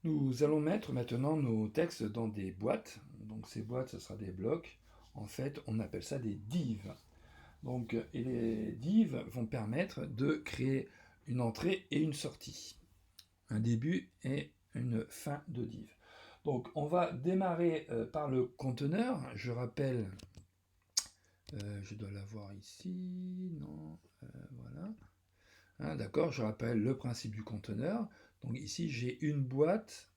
Nous allons mettre maintenant nos textes dans des boîtes. Donc ces boîtes, ce sera des blocs. En fait, on appelle ça des divs. Donc, et les divs vont permettre de créer une entrée et une sortie. Un début et une fin de div. Donc on va démarrer par le conteneur. Je rappelle, je dois l'avoir ici, non, voilà. Hein, d'accord, je rappelle le principe du conteneur. Donc ici j'ai une boîte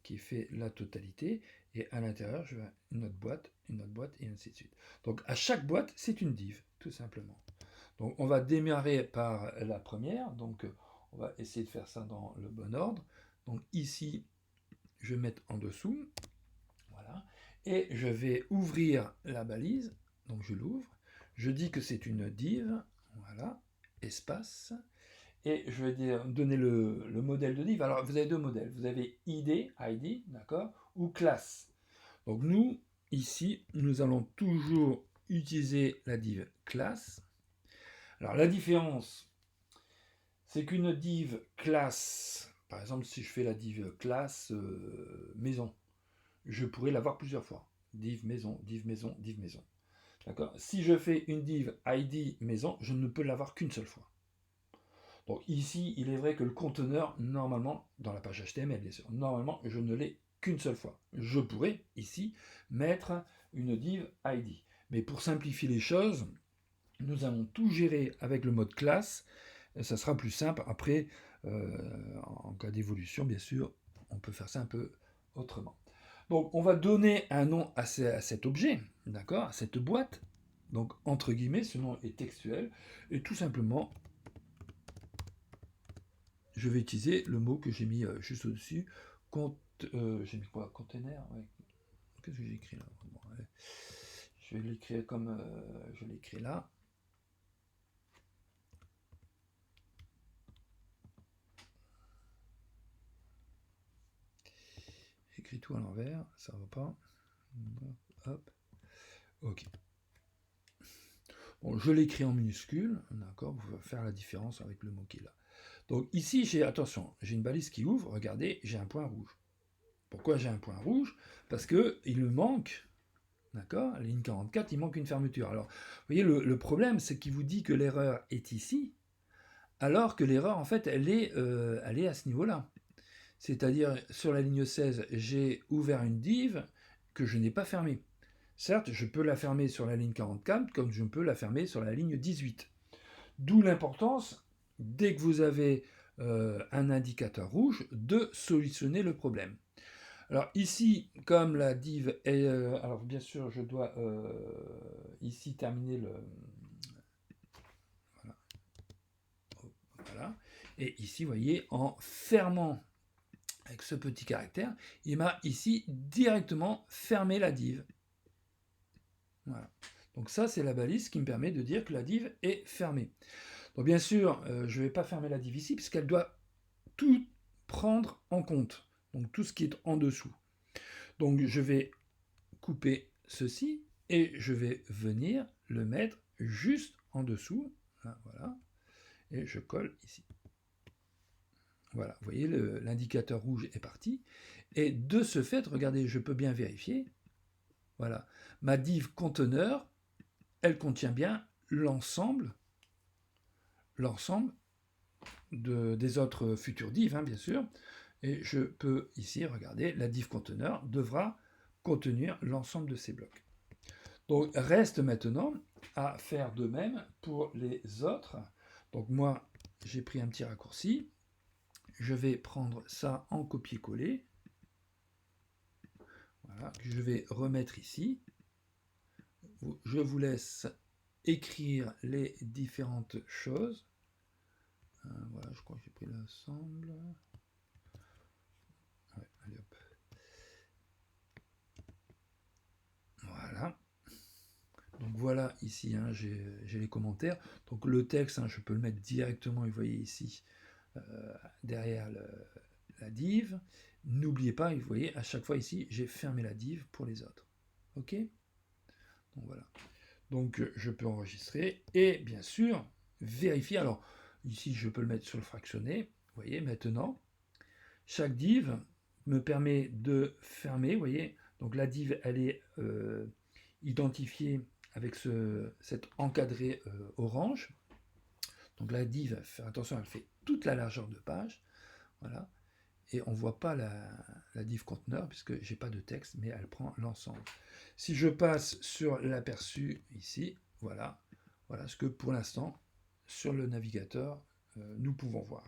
qui fait la totalité, et à l'intérieur, je vais une autre boîte, et ainsi de suite. Donc à chaque boîte, c'est une div, tout simplement. Donc on va démarrer par la première, donc on va essayer de faire ça dans le bon ordre. Donc ici, je vais mettre en dessous, voilà, et je vais ouvrir la balise, donc je l'ouvre, je dis que c'est une div, voilà, espace, et je vais donner le modèle de div. Alors, vous avez deux modèles. Vous avez ID, d'accord, ou classe. Donc, nous, ici, nous allons toujours utiliser la div classe. Alors, la différence, c'est qu'une div classe, par exemple, si je fais la div classe maison, je pourrais l'avoir plusieurs fois. Div maison, div maison, div maison. D'accord. Si je fais une div ID maison, je ne peux l'avoir qu'une seule fois. Donc ici, il est vrai que le conteneur, normalement, dans la page HTML, bien sûr, normalement, je ne l'ai qu'une seule fois. Je pourrais, ici, mettre une div ID. Mais pour simplifier les choses, nous allons tout gérer avec le mode classe. Ça sera plus simple. Après, en cas d'évolution, bien sûr, on peut faire ça un peu autrement. Donc, on va donner un nom à cet objet, d'accord, à cette boîte. Donc, entre guillemets, ce nom est textuel. Et tout simplement, je vais utiliser le mot que j'ai mis juste au-dessus. J'ai mis quoi? Container, ouais. Qu'est-ce que j'ai écrit là? Bon, ouais. Je vais l'écrire comme je l'ai écrit là. J'écris tout à l'envers, ça va pas. Hop. Ok. Bon, je l'écris en minuscule, d'accord, vous pouvez faire la différence avec le mot qui est là. Donc ici, attention, j'ai une balise qui ouvre, regardez, j'ai un point rouge. Pourquoi j'ai un point rouge? Parce qu'il me manque, d'accord, la ligne 44, il manque une fermeture. Alors, vous voyez, le problème, c'est qu'il vous dit que l'erreur est ici, alors que l'erreur, en fait, elle est à ce niveau-là. C'est-à-dire, sur la ligne 16, j'ai ouvert une div que je n'ai pas fermée. Certes, je peux la fermer sur la ligne 44, comme je peux la fermer sur la ligne 18. D'où l'importance, dès que vous avez un indicateur rouge, de solutionner le problème. Alors ici, comme la div est... alors bien sûr, je dois ici terminer le... Voilà. Voilà. Et ici, vous voyez, en fermant avec ce petit caractère, il m'a ici directement fermé la div. Voilà. Donc ça, c'est la balise qui me permet de dire que la div est fermée. Donc bien sûr, je ne vais pas fermer la div ici, puisqu'elle doit tout prendre en compte. Donc tout ce qui est en dessous. Donc je vais couper ceci, et je vais venir le mettre juste en dessous. Là, voilà. Et je colle ici. Voilà, vous voyez, l'indicateur rouge est parti. Et de ce fait, regardez, je peux bien vérifier. Voilà, ma div conteneur, elle contient bien l'ensemble des autres futures divs, hein, bien sûr. Et je peux ici, regarder, la div conteneur devra contenir l'ensemble de ces blocs. Donc reste maintenant à faire de même pour les autres. Donc moi, j'ai pris un petit raccourci. Je vais prendre ça en copier-coller. Voilà, que je vais remettre ici. Je vous laisse écrire les différentes choses. Voilà, je crois que j'ai pris l'ensemble. Ouais, allez hop. Voilà. Donc voilà, ici, hein, j'ai les commentaires. Donc le texte, hein, je peux le mettre directement, vous voyez ici, derrière la div. N'oubliez pas, vous voyez, à chaque fois ici, j'ai fermé la div pour les autres. Ok? Donc voilà. Donc je peux enregistrer et bien sûr vérifier. Alors ici, je peux le mettre sur le fractionné. Vous voyez, maintenant, chaque div me permet de fermer, vous voyez, donc la div elle est identifiée avec cet encadré orange. Donc la div, faire attention, elle fait toute la largeur de page, voilà, et on ne voit pas la div conteneur puisque j'ai pas de texte, mais elle prend l'ensemble. Si je passe sur l'aperçu ici, voilà ce que pour l'instant sur le navigateur nous pouvons voir.